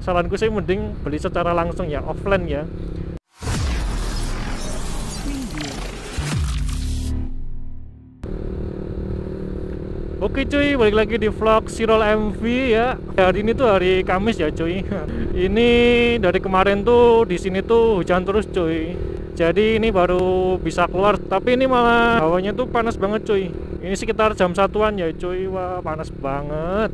saranku sih mending beli secara langsung ya, offline ya. Oke cuy, balik lagi di vlog Sirol MV ya. Hari ini tuh hari Kamis ya cuy. Ini dari kemarin tuh di sini tuh hujan terus cuy. Jadi ini baru bisa keluar, tapi ini malah hawanya tuh panas banget cuy. Ini sekitar jam 1-an ya cuy. Wah, panas banget.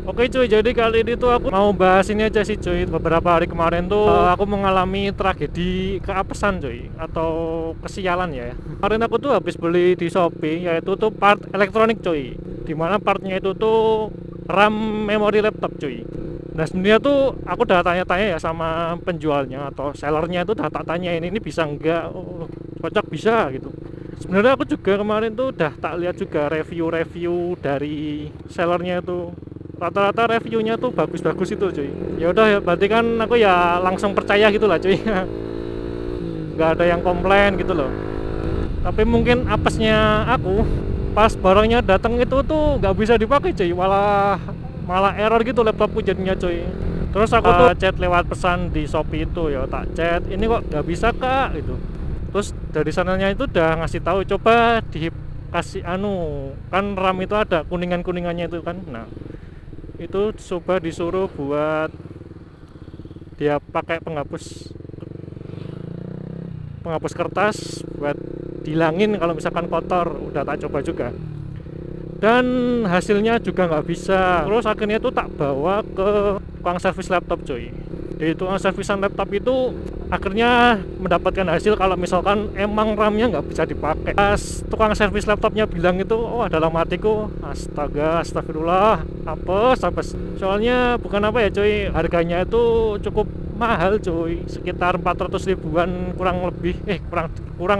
Oke cuy, jadi kali ini tuh aku mau bahas ini aja sih cuy. Beberapa hari kemarin tuh aku mengalami tragedi keapesan cuy, atau kesialan ya. Kemarin aku tuh habis beli di Shopee, yaitu tuh part elektronik cuy. Dimana partnya itu tuh RAM memori laptop cuy. Nah sebenarnya tuh aku udah tanya-tanya ya sama penjualnya atau sellernya, itu udah tak tanyain ini bisa enggak, oh, cocok bisa gitu. Sebenarnya aku juga kemarin tuh udah tak lihat juga review-review dari sellernya itu, rata-rata reviewnya tuh bagus-bagus itu cuy. Ya udah ya, berarti kan aku ya langsung percaya gitu lah cuy. Nggak ada yang komplain gitu loh. Tapi mungkin apesnya aku pas barangnya datang itu tuh nggak bisa dipakai cuy, malah error gitu laptopku jadinya cuy. Terus aku tuh chat lewat pesan di Shopee itu ya, tak chat ini kok nggak bisa kak gitu. Terus dari sananya itu udah ngasih tahu coba dikasih kan RAM itu ada kuningan-kuningannya itu kan. Nah itu coba disuruh buat dia pakai penghapus kertas buat dihilangin kalau misalkan kotor. Udah tak coba juga dan hasilnya juga nggak bisa. Terus akhirnya tuh tak bawa ke tukang servis laptop cuy. Di tukang servisan laptop itu akhirnya mendapatkan hasil kalau misalkan emang RAM-nya nggak bisa dipakai. Pas tukang servis laptopnya bilang itu, oh dalam hatiku astagfirullah, apes. Soalnya bukan apa ya cuy, harganya itu cukup mahal cuy, sekitar 400 ribuan kurang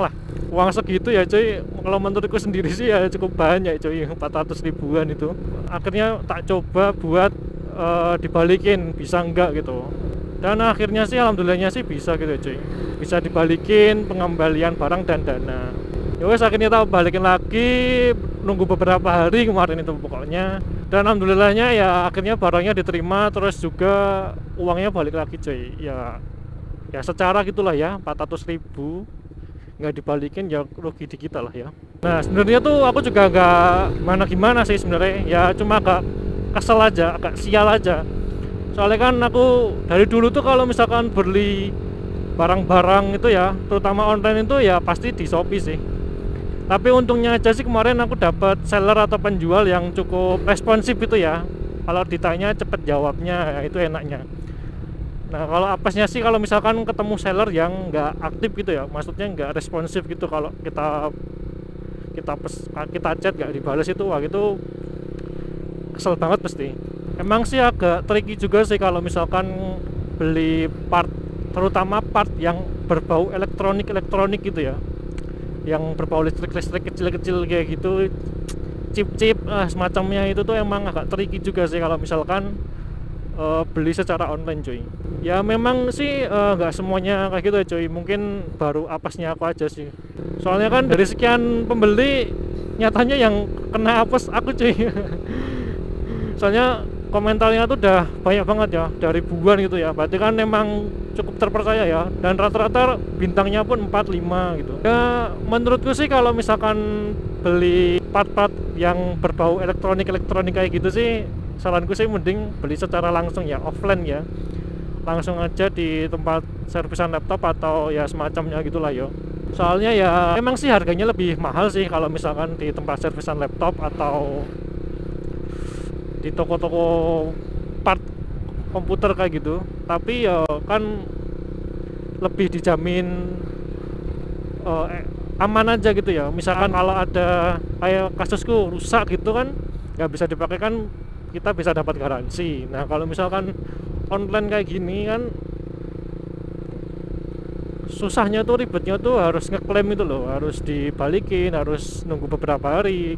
lah. Uang segitu ya cuy, kalau menurutku sendiri sih ya cukup banyak cuy, 400 ribuan itu. Akhirnya tak coba buat dibalikin, bisa enggak gitu. Dan akhirnya sih alhamdulillahnya sih bisa gitu cuy, bisa dibalikin pengembalian barang dan dana. Yowes akhirnya tak balikin lagi, nunggu beberapa hari kemarin itu pokoknya. Dan alhamdulillahnya ya akhirnya barangnya diterima, terus juga uangnya balik lagi cuy. Ya secara gitulah ya, 400 ribu nggak dibalikin ya rugi di kita lah ya. Nah sebenarnya tuh aku juga nggak gimana sih sebenarnya, ya cuma agak kesel aja, agak sial aja. Soalnya kan aku dari dulu tuh kalau misalkan beli barang-barang itu ya, terutama online itu ya pasti di Shopee sih. Tapi untungnya aja sih kemarin aku dapat seller atau penjual yang cukup responsif itu ya. Kalau ditanya cepet jawabnya, ya itu enaknya. Nah kalau apesnya sih kalau misalkan ketemu seller yang nggak aktif gitu ya, maksudnya nggak responsif gitu, kalau kita chat nggak dibales itu, wah itu kesel banget pasti. Emang sih agak tricky juga sih kalau misalkan beli part, terutama part yang berbau elektronik gitu ya, yang berbau listrik kecil-kecil kayak gitu, chip semacamnya, itu tuh emang agak tricky juga sih kalau misalkan beli secara online cuy. Ya memang sih nggak semuanya kayak gitu ya cuy, mungkin baru apesnya aku aja sih. Soalnya kan dari sekian pembeli nyatanya yang kena apes aku cuy. Soalnya komentarnya tuh udah banyak banget ya, dari ribuan gitu ya. Berarti kan memang cukup terpercaya ya, dan rata-rata bintangnya pun 4-5 gitu. Ya menurutku sih kalau misalkan beli part-part yang berbau elektronik kayak gitu sih, saranku sih mending beli secara langsung ya, offline ya. Langsung aja di tempat servisan laptop atau ya semacamnya gitulah yo. Soalnya ya emang sih harganya lebih mahal sih kalau misalkan di tempat servisan laptop atau di toko-toko part komputer kayak gitu. Tapi ya kan lebih dijamin aman aja gitu ya. Misalkan kalau ada kayak kasusku rusak gitu kan, nggak bisa dipakai kan, kita bisa dapat garansi. Nah kalau misalkan online kayak gini kan susahnya tuh, ribetnya tuh harus ngeklaim itu loh, harus dibalikin, harus nunggu beberapa hari.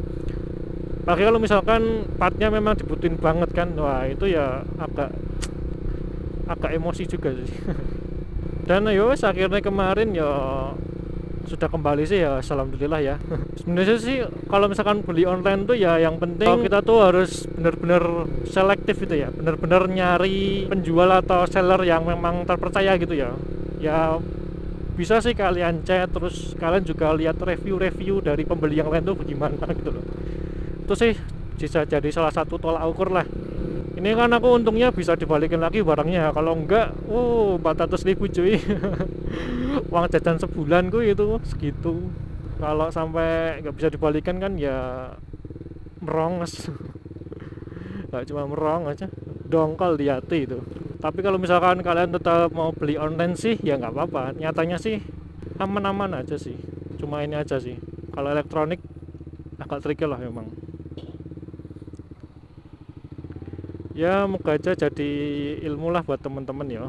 Apalagi kalau misalkan partnya memang dibutuhin banget kan, wah itu ya agak emosi juga sih. Dan akhirnya kemarin ya sudah kembali sih ya, alhamdulillah ya. Sebenarnya sih kalau misalkan beli online tuh ya yang penting kita tuh harus bener-bener selektif itu ya, bener-bener nyari penjual atau seller yang memang terpercaya gitu ya. Ya bisa sih kalian chat, terus kalian juga lihat review-review dari pembeli yang lain tuh bagaimana gitu loh. Itu sih bisa jadi salah satu tolak ukur lah. Ini kan aku untungnya bisa dibalikin lagi barangnya, kalau enggak 400.000 cuy. Uang jajan sebulan ku itu segitu. Kalau sampai nggak bisa dibalikan kan ya meronges. Nggak cuma merong aja, dongkol di hati itu. Tapi kalau misalkan kalian tetap mau beli online sih ya nggak apa-apa, nyatanya sih aman-aman aja sih. Cuma ini aja sih, kalau elektronik agak tricky lah memang. Ya moga aja jadi ilmu lah buat temen-temen ya.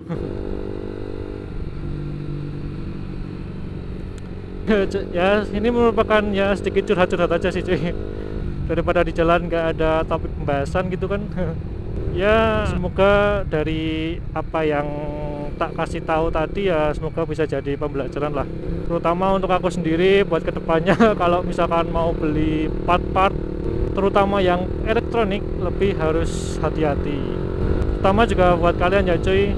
Ya ini merupakan ya sedikit curhat-curhat aja sih cuy, daripada di jalan nggak ada topik pembahasan gitu kan. Ya semoga dari apa yang tak kasih tahu tadi ya semoga bisa jadi pembelajaran lah, terutama untuk aku sendiri buat kedepannya. Kalau misalkan mau beli part-part terutama yang elektronik lebih harus hati-hati, terutama juga buat kalian ya cuy.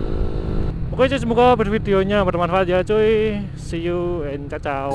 Oke cuy, semoga videonya bermanfaat ya cuy. See you and ciao ciao.